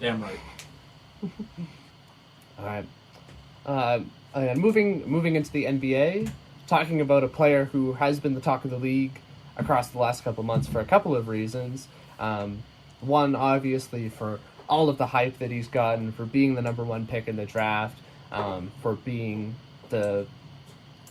Damn right. All right. And moving into the NBA, talking about a player who has been the talk of the league across the last couple months for a couple of reasons. One, obviously, for all of the hype that he's gotten, for being the number one pick in the draft, for being the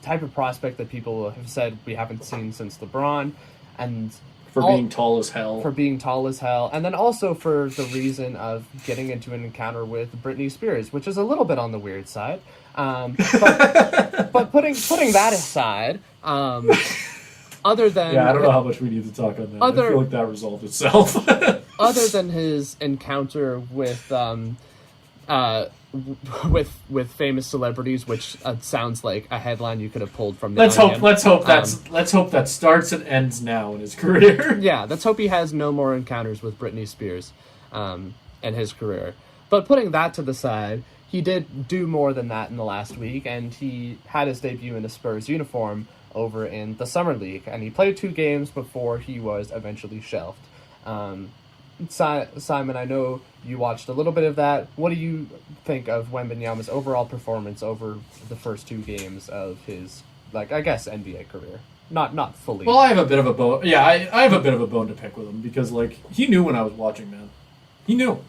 type of prospect that people have said we haven't seen since LeBron, and For being tall as hell. And then also for the reason of getting into an encounter with Britney Spears, which is a little bit on the weird side. But putting that aside, other than... Yeah, I don't know how much we need to talk on that. I feel like that resolved itself. Other than his encounter with famous celebrities, which sounds like a headline you could have pulled from the Let's hope that starts and ends now in his career. Yeah, let's hope he has no more encounters with Britney Spears in his career. But putting that to the side, he did do more than that in the last week, and he had his debut in a Spurs uniform over in the Summer League, and he played 2 games before he was eventually shelved. Simon, I know you watched a little bit of that. What do you think of Wembanyama's overall performance over the first 2 games of his, NBA career? Not fully. Well, I have a bit of a bone. Yeah, I have a bit of a bone to pick with him because, he knew when I was watching, man. He knew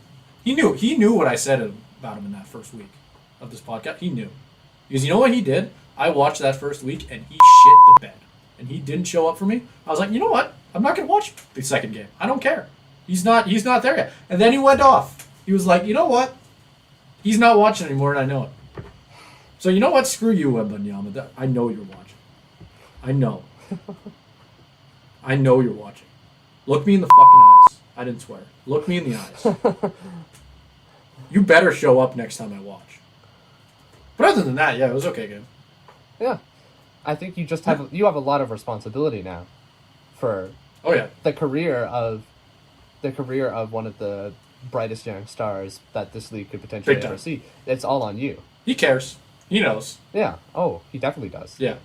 what I said about him in that first week of this podcast. He knew. Because you know what he did? I watched that first week, and he shit the bed. And he didn't show up for me. I was like, you know what? I'm not going to watch the second game. I don't care. He's not there yet. And then he went off. He was like, you know what? He's not watching anymore, and I know it. So you know what? Screw you, Wembanyama. I know you're watching. I know. I know you're watching. Look me in the fucking eyes. I didn't swear. Look me in the eyes. You better show up next time I watch. But other than that, yeah, it was okay game. Yeah. I think you just have a lot of responsibility now for the career of one of the brightest young stars that this league could potentially ever see. It's all on you. He cares. He knows. Yeah. Oh, he definitely does. Yeah.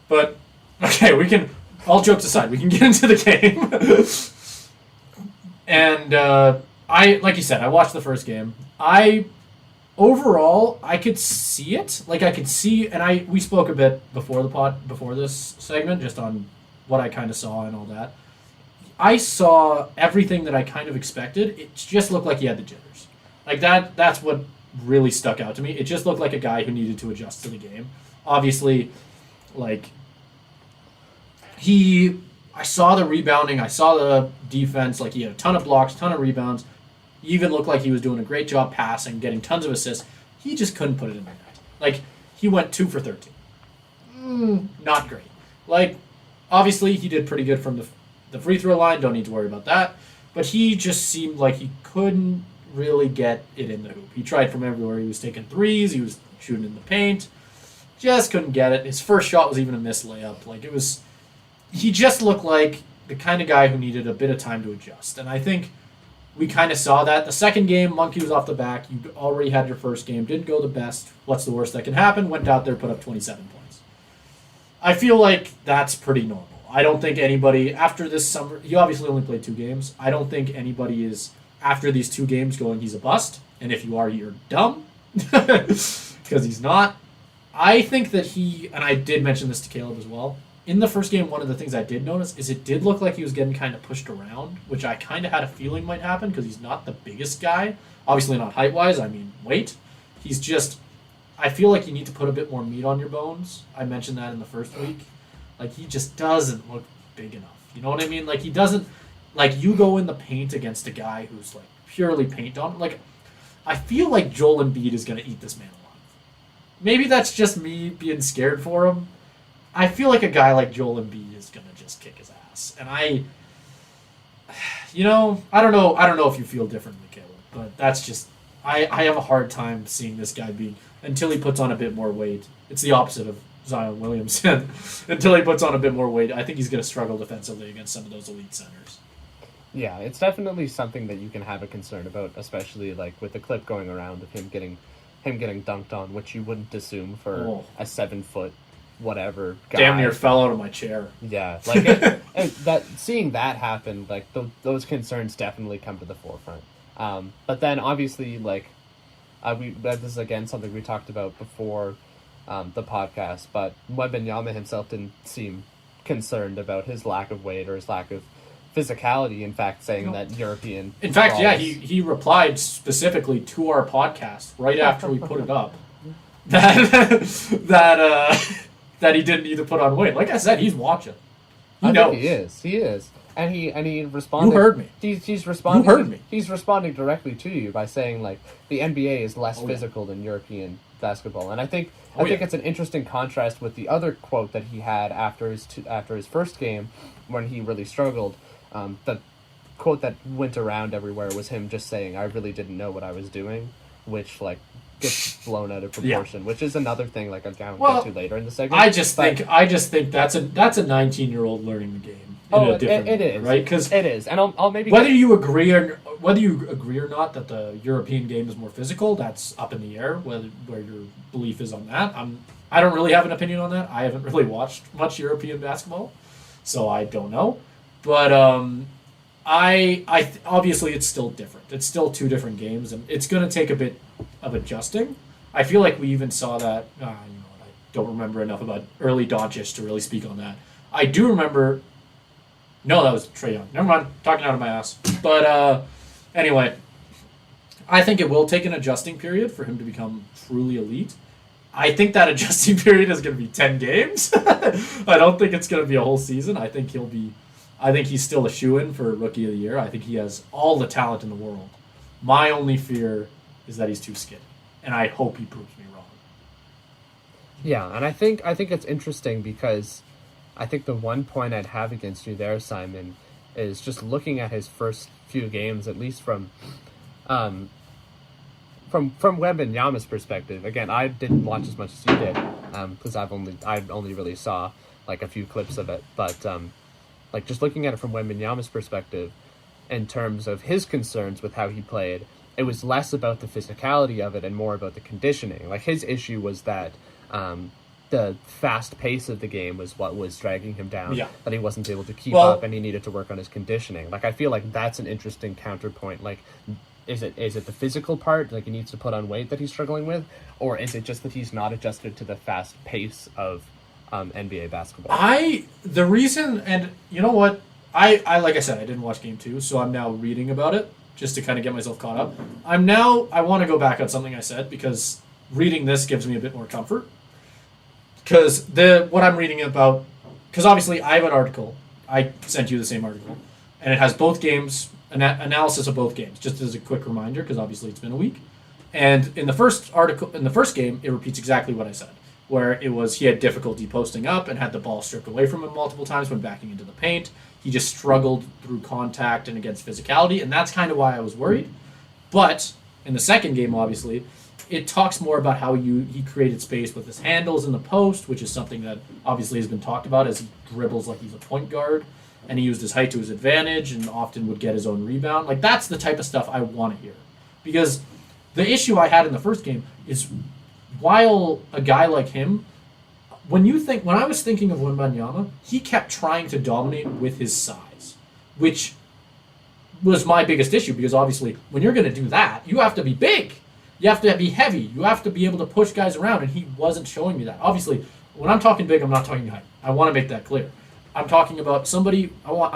But okay, we can, all jokes aside, we can get into the game. And like you said, I watched the first game. Overall, I could see it. I could see, and we spoke a bit before this segment, just on what I kind of saw and all that. I saw everything that I kind of expected. It just looked like he had the jitters. That's what really stuck out to me. It just looked like a guy who needed to adjust to the game. Obviously, I saw the rebounding, I saw the defense, he had a ton of blocks, ton of rebounds. He even looked like he was doing a great job passing, getting tons of assists. He just couldn't put it in the net. He went 2 for 13. Not great. Obviously, he did pretty good from the free throw line, don't need to worry about that. But he just seemed like he couldn't really get it in the hoop. He tried from everywhere. He was taking threes, he was shooting in the paint. Just couldn't get it. His first shot was even a missed layup. He just looked like the kind of guy who needed a bit of time to adjust. And I think we kind of saw that. The second game, Monkey was off the back. You already had your first game. Didn't go the best. What's the worst that can happen? Went out there, put up 27 points. I feel like that's pretty normal. I don't think anybody, after this summer, he obviously only played 2 games. I don't think anybody is, after these 2 games, going, he's a bust. And if you are, you're dumb. Because he's not. I think that and I did mention this to Caleb as well, in the first game, one of the things I did notice is it did look like he was getting kind of pushed around, which I kind of had a feeling might happen because he's not the biggest guy. Obviously not height-wise, I mean weight. He's just, I feel like you need to put a bit more meat on your bones. I mentioned that in the first week. He just doesn't look big enough. You know what I mean? He doesn't, you go in the paint against a guy who's, purely paint on. I feel like Joel Embiid is going to eat this man alive. Maybe that's just me being scared for him. I feel like a guy like Joel Embiid is going to just kick his ass. And I don't know if you feel differently, Caleb, but that's just, I have a hard time seeing this guy until he puts on a bit more weight. It's the opposite of Zion Williamson. Until he puts on a bit more weight, I think he's going to struggle defensively against some of those elite centers. Yeah, it's definitely something that you can have a concern about, especially with the clip going around of him getting dunked on, which you wouldn't assume for a 7-foot whatever guy. Damn near fell out of my chair. Yeah, like that. Seeing that happen, like those concerns definitely come to the forefront. But then obviously, like this is again something we talked about before the podcast. But Wembanyama himself didn't seem concerned about his lack of weight or his lack of physicality. In fact, saying that European. In fact, yeah, he replied specifically to our podcast right after we put it up that he didn't need to put on weight. Like I said, he's watching. He knows. Think he is, and he responded. You heard me. He's responding. You heard me. He's responding directly to you by saying like the NBA is less physical than European basketball, and I think it's an interesting contrast with the other quote that he had after his first game when he really struggled. The quote that went around everywhere was him just saying, "I really didn't know what I was doing," which like gets blown out of proportion, which is another thing like I'll get to later in the segment. I just think that's a 19-year-old learning the game. It is right, because it is, and I'll maybe whether you agree or not that the European game is more physical, that's up in the air. Where your belief is on that, I don't really have an opinion on that. I haven't really watched much European basketball, so I don't know. But obviously it's still different. It's still two different games, and it's going to take a bit of adjusting. I feel like we even saw that. I don't remember enough about early Doncic to really speak on that. I do remember. No, that was Trae Young. Never mind. Talking out of my ass. But anyway, I think it will take an adjusting period for him to become truly elite. I think that adjusting period is going to be 10 games. I don't think it's going to be a whole season. I think he's still a shoo-in for Rookie of the Year. I think he has all the talent in the world. My only fear is that he's too skinny, and I hope he proves me wrong. Yeah, and I think it's interesting because I think the one point I'd have against you there, Simon, is just looking at his first few games, at least from Wembanyama's perspective. Again, I didn't watch as much as you did because I only really saw like a few clips of it. But like just looking at it from Wembanyama's perspective, in terms of his concerns with how he played, it was less about the physicality of it and more about the conditioning. Like his issue was that the fast pace of the game was what was dragging him down, that he wasn't able to keep up and he needed to work on his conditioning. Like I feel like that's an interesting counterpoint. Like is it the physical part, like he needs to put on weight that he's struggling with, or is it just that he's not adjusted to the fast pace of NBA basketball? The reason, and you know what, I like I said, I didn't watch game 2, so I'm now reading about it just to kind of get myself caught up. I want to go back on something I said because reading this gives me a bit more comfort. Because what I'm reading about, because obviously I have an article, I sent you the same article, and it has both games, analysis of both games, just as a quick reminder, because obviously it's been a week. And in the first game, it repeats exactly what I said, where he had difficulty posting up and had the ball stripped away from him multiple times when backing into the paint. He just struggled through contact and against physicality, and that's kind of why I was worried. But in the second game, obviously, it talks more about how he created space with his handles in the post, which is something that obviously has been talked about as he dribbles like he's a point guard, and he used his height to his advantage and often would get his own rebound. Like that's the type of stuff I want to hear, because the issue I had in the first game is while a guy like him, when I was thinking of Wembanyama, he kept trying to dominate with his size, which was my biggest issue, because obviously when you're going to do that, you have to be big. You have to be heavy. You have to be able to push guys around, and he wasn't showing me that. Obviously, when I'm talking big, I'm not talking height. I want to make that clear. I'm talking about I'm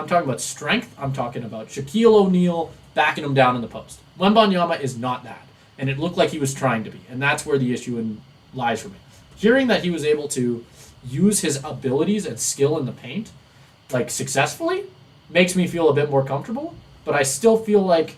talking about strength. I'm talking about Shaquille O'Neal backing him down in the post. Wembanyama is not that, and it looked like he was trying to be, and that's where the issue lies for me. Hearing that he was able to use his abilities and skill in the paint, like successfully, makes me feel a bit more comfortable. But I still feel like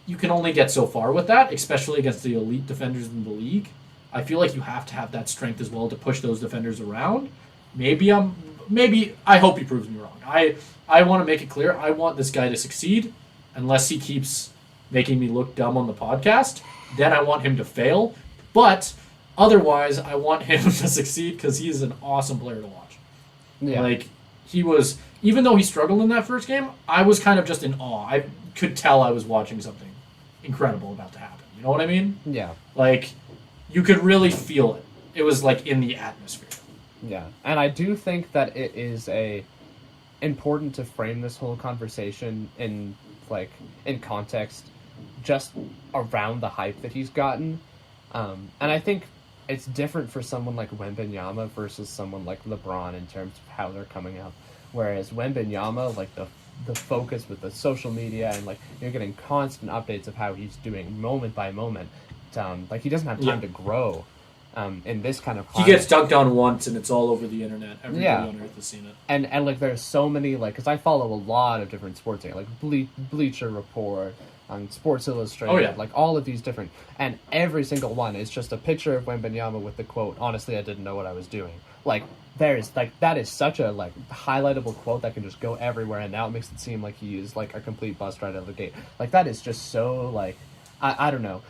you can only get so far with that, especially against the elite defenders in the league. I feel like you have to have that strength as well to push those defenders around. Maybe I hope he proves me wrong. I want to make it clear, I want this guy to succeed, unless he keeps making me look dumb on the podcast. Then I want him to fail. But otherwise, I want him to succeed because he is an awesome player to watch. Yeah. Like, he was, even though he struggled in that first game, I was kind of just in awe. I could tell I was watching something incredible about to happen. You know what I mean? Yeah. Like, you could really feel it. It was like in the atmosphere. Yeah, and I do think that it is important to frame this whole conversation in like in context, just around the hype that he's gotten, and I think it's different for someone like Wembanyama versus someone like LeBron in terms of how they're coming up. Whereas Wembanyama, like the focus with the social media and like you're getting constant updates of how he's doing moment by moment. Like he doesn't have time to grow. In this kind of climate. He gets dunked on once and it's all over the internet. Everybody on Earth has seen it. And like there's so many like because I follow a lot of different sports like Bleacher Report, Sports Illustrated, like all of these different, and every single one is just a picture of Wembanyama with the quote, "Honestly, I didn't know what I was doing." Like there's like that is such a like highlightable quote that can just go everywhere, and now it makes it seem like he is like a complete bust right out of the gate. Like that is just so like I don't know.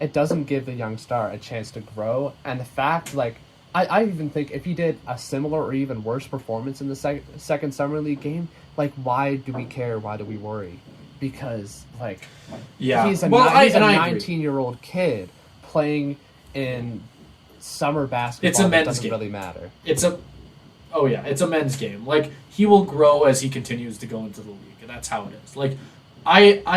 It doesn't give the young star a chance to grow, and the fact, like, I even think if he did a similar or even worse performance in the second Summer League game, like, why do we care? Why do we worry? Because, like, he's a 19-year-old kid playing in summer basketball. It's a men's doesn't game. Really matter. It's a men's game. Like, he will grow as he continues to go into the league, and that's how it is. Like,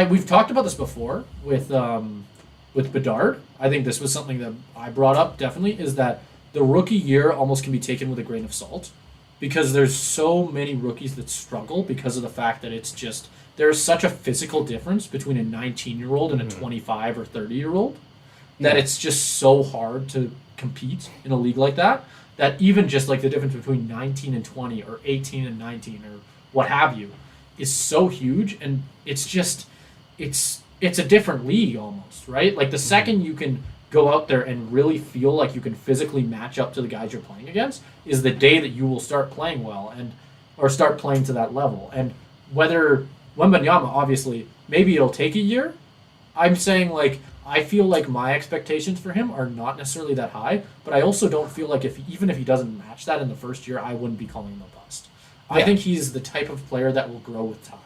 we've talked about this before with Bedard. I think this was something that I brought up, definitely, is that the rookie year almost can be taken with a grain of salt because there's so many rookies that struggle because of the fact that it's just there's such a physical difference between a 19-year-old and a 25 or 30-year-old that it's just so hard to compete in a league like that even just like the difference between 19 and 20 or 18 and 19 or what have you is so huge, and it's a different league almost, right? Like the second you can go out there and really feel like you can physically match up to the guys you're playing against is the day that you will start playing well or start playing to that level. And whether Wembanyama, obviously, maybe it'll take a year. I'm saying like I feel like my expectations for him are not necessarily that high, but I also don't feel like even if he doesn't match that in the first year, I wouldn't be calling him a bust. I think he's the type of player that will grow with time.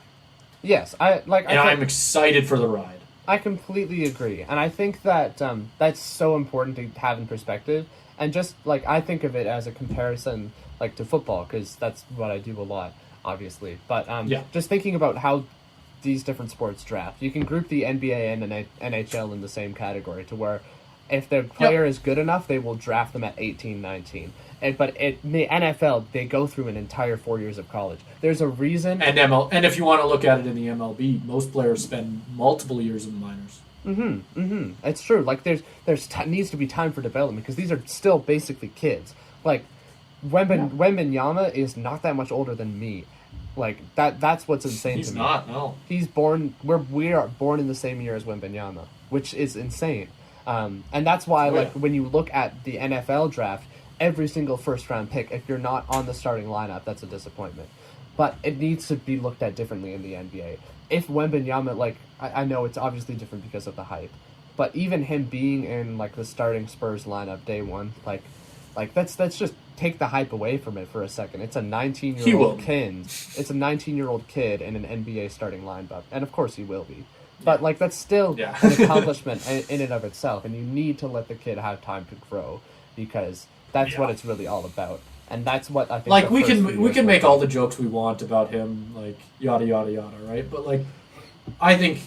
Yes, I'm excited for the ride. I completely agree, and I think that that's so important to have in perspective. And just like I think of it as a comparison, like to football, because that's what I do a lot, obviously. But just thinking about how these different sports draft, you can group the NBA and the NHL in the same category, to where if their player is good enough, they will draft them at 18, 19. But in the NFL, they go through an entire 4 years of college. There's a reason. And if you want to look at it in the MLB, most players spend multiple years in the minors. It's true. Like there's needs to be time for development because these are still basically kids. Like Wembanyama is not that much older than me. Like that's what's insane to me. He's not. No. He's born. We are born in the same year as Wembanyama, which is insane. And that's why when you look at the NFL draft, every single first-round pick, if you're not on the starting lineup, that's a disappointment. But it needs to be looked at differently in the NBA. If Wembanyama, like, I know it's obviously different because of the hype, but even him being in, like, the starting Spurs lineup day one, like let's just take the hype away from it for a second. It's a 19-year-old kid. It's a 19-year-old kid in an NBA starting lineup, and of course he will be. But, like, that's still an accomplishment in and of itself, and you need to let the kid have time to grow because that's what it's really all about, and that's what I think. Like we can make all the jokes we want about him, like yada yada yada, right? But like, I think,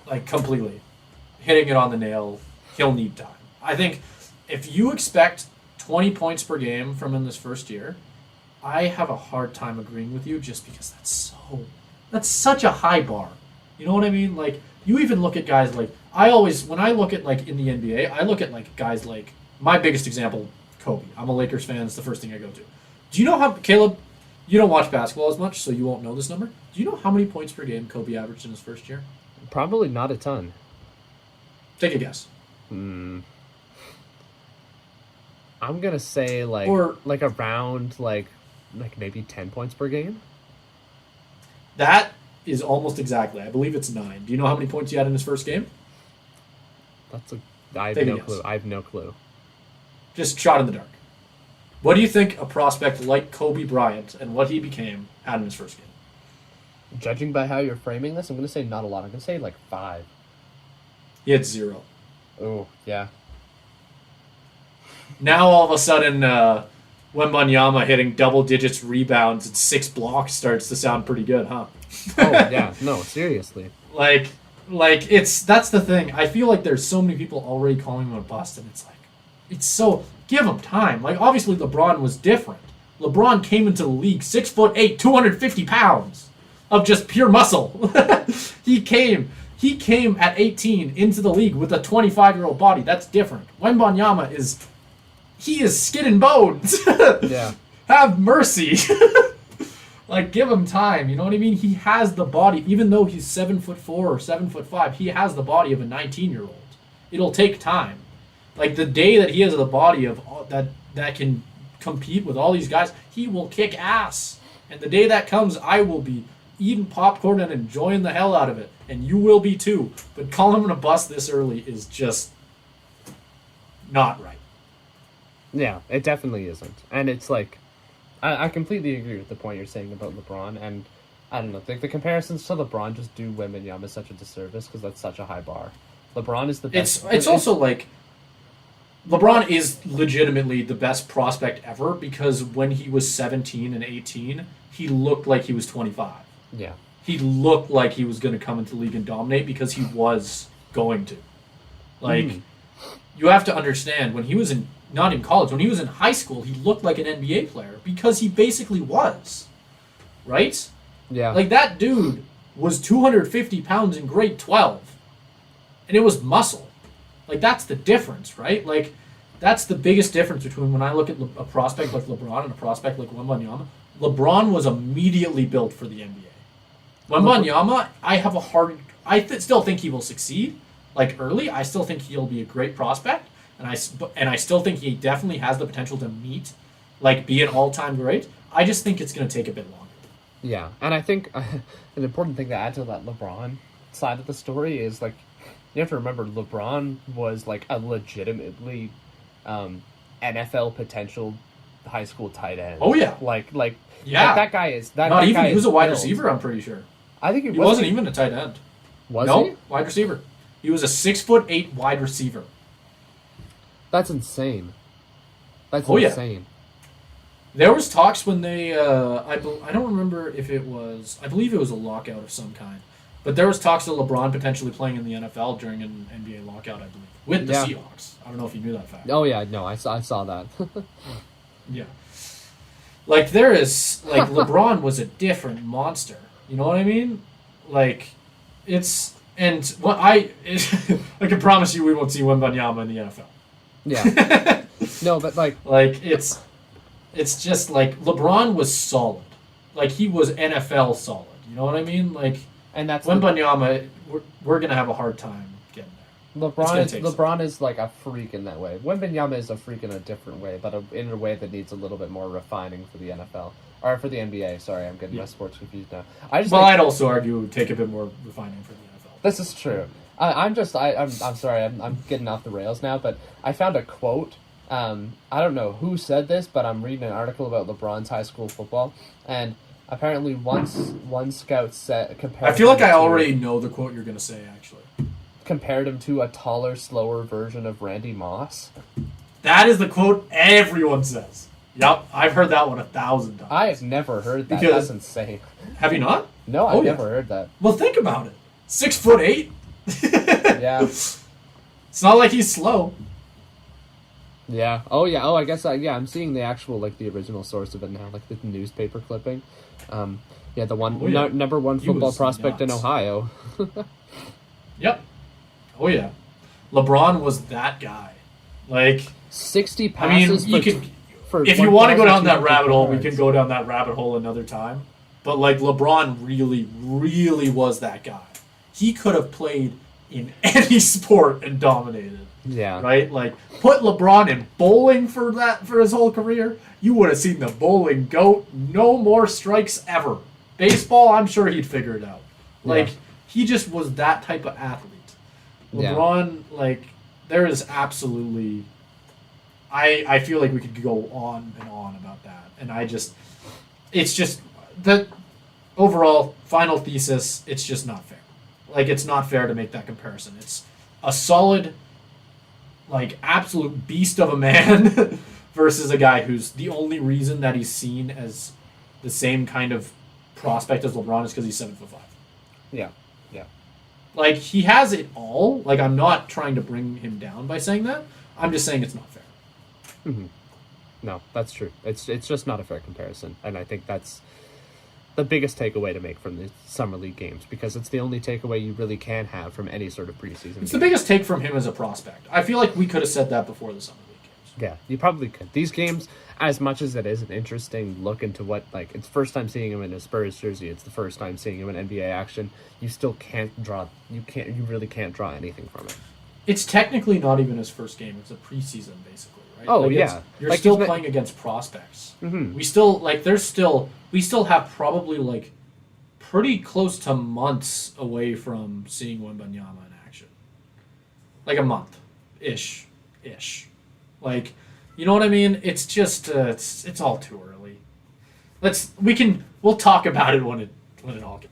like completely hitting it on the nail. He'll need time. I think if you expect 20 points per game from him this first year, I have a hard time agreeing with you just because that's such a high bar. You know what I mean? Like you even look at guys like when I look at like in the NBA, I look at like guys like my biggest example. Kobe. I'm a Lakers fan. It's the first thing I go to. Do you know how, Caleb, you don't watch basketball as much, so you won't know this number. Do you know how many points per game Kobe averaged in his first year? Probably not a ton. Take a guess. I'm going to say around maybe 10 points per game. That is almost exactly. I believe it's 9. Do you know how many points he had in his first game? I have no clue. I have no clue. Just shot in the dark. What do you think a prospect like Kobe Bryant and what he became had in his first game? Judging by how you're framing this, I'm going to say not a lot. I'm going to say 5. He had 0. Oh, yeah. Now all of a sudden, Wembanyama hitting double digits rebounds and 6 blocks starts to sound pretty good, huh? Oh yeah, no, seriously. Like that's the thing. I feel like there's so many people already calling him a bust, and it's so give him time. Like obviously LeBron was different. LeBron came into the league 6'8", 250 pounds of just pure muscle. He came at 18 into the league with a 25-year-old body. That's different. Wembanyama is skin and bones. Yeah. Have mercy. Like, give him time. You know what I mean? He has the body, even though he's 7'4" or 7'5", he has the body of a 19-year-old. It'll take time. Like the day that he has the body of that can compete with all these guys, he will kick ass. And the day that comes, I will be eating popcorn and enjoying the hell out of it, and you will be too. But calling him a bust this early is just not right. Yeah, it definitely isn't. And it's like, I completely agree with the point you're saying about LeBron, and I don't know, the comparisons to LeBron just do Wembanyama such a disservice because that's such a high bar. LeBron is the best. It's also like, LeBron is legitimately the best prospect ever because when he was 17 and 18, he looked like he was 25. Yeah. He looked like he was going to come into the league and dominate because he was going to. Like, you have to understand, when he was not in college, when he was in high school, he looked like an NBA player because he basically was. Right? Yeah. Like, that dude was 250 pounds in grade 12. And it was muscle. Like, that's the difference, right? Like, that's the biggest difference between when I look at a prospect like LeBron and a prospect like Wembanyama. LeBron was immediately built for the NBA. Wembanyama, I still think he will succeed. Like, early, I still think he'll be a great prospect. And I still think he definitely has the potential to be an all-time great. I just think it's going to take a bit longer. Yeah, and I think an important thing to add to that LeBron side of the story is, like, you have to remember LeBron was, like, a legitimately NFL potential high school tight end. Oh, yeah. Yeah. That guy is... He was a wide receiver, I'm pretty sure. I think he wasn't even a tight end. Was he? No, wide receiver. He was a 6'8" wide receiver. That's insane. That's insane. Yeah. There was talks when they, I don't remember if it was, I believe it was a lockout of some kind, but there was talks of LeBron potentially playing in the NFL during an NBA lockout, I believe, with the Seahawks. I don't know if you knew that fact. Oh yeah, no, I saw that. Yeah. Like, there is, like, LeBron was a different monster. You know what I mean? Like, I can promise you we won't see Wembanyama in the NFL. Yeah. No, but like it's just like LeBron was solid. Like, he was NFL solid. You know what I mean? Like, and that's Wembanyama, we're gonna have a hard time getting there. LeBron is like a freak in that way. Wembanyama is a freak in a different way, but in a way that needs a little bit more refining for the NFL. Or for the NBA, sorry, I'm getting my sports confused now. I'd also argue it would take a bit more refining for the NFL. This is true. I'm sorry, I'm getting off the rails now, but I found a quote. I don't know who said this, but I'm reading an article about LeBron's high school football, and apparently one scout compared. I feel like I already know the quote you're going to say, actually. Compared him to a taller, slower version of Randy Moss. That is the quote everyone says. Yep, I've heard that one 1,000 times. I have never heard that. That's insane. Have you not? No, I've never heard that. Well, think about it. 6'8". Yeah. It's not like he's slow. Yeah. Oh, yeah. Oh, I guess. I'm seeing the actual, like, the original source of it now, like the newspaper clipping. Yeah, the one number one football prospect in Ohio. Yep. Oh yeah, LeBron was that guy. Like 60 passes. I mean, if you want to go down that rabbit hole, we can go down that rabbit hole another time. But like, LeBron really, really was that guy. He could have played in any sport and dominated. Yeah. Right? Like, put LeBron in bowling for his whole career, you would have seen the bowling goat. No more strikes ever. Baseball, I'm sure he'd figure it out. Like, he just was that type of athlete. LeBron, like, there is absolutely... I feel like we could go on and on about that. And it's just... The overall final thesis, it's just not fair. Like, it's not fair to make that comparison. It's a solid, like, absolute beast of a man versus a guy who's the only reason that he's seen as the same kind of prospect as LeBron is because he's 7'5". Yeah, yeah. Like, he has it all. Like, I'm not trying to bring him down by saying that. I'm just saying it's not fair. Mm-hmm. No, that's true. It's just not a fair comparison, and I think that's the biggest takeaway to make from the summer league games, because it's the only takeaway you really can have from any sort of preseason. It's the biggest take from him as a prospect. I feel like we could have said that before the summer league games. Yeah, you probably could. These games, as much as it is an interesting look into what, like, it's the first time seeing him in a Spurs jersey, it's the first time seeing him in NBA action, you still can't draw, you really can't draw anything from it. It's technically not even his first game. It's a preseason, basically, right? Oh, like yeah. You're like still playing against prospects. Mm-hmm. We still have probably, like, pretty close to months away from seeing Wembanyama in action. Like a month-ish. Like, you know what I mean? It's just, it's all too early. We'll talk about it when it all gets.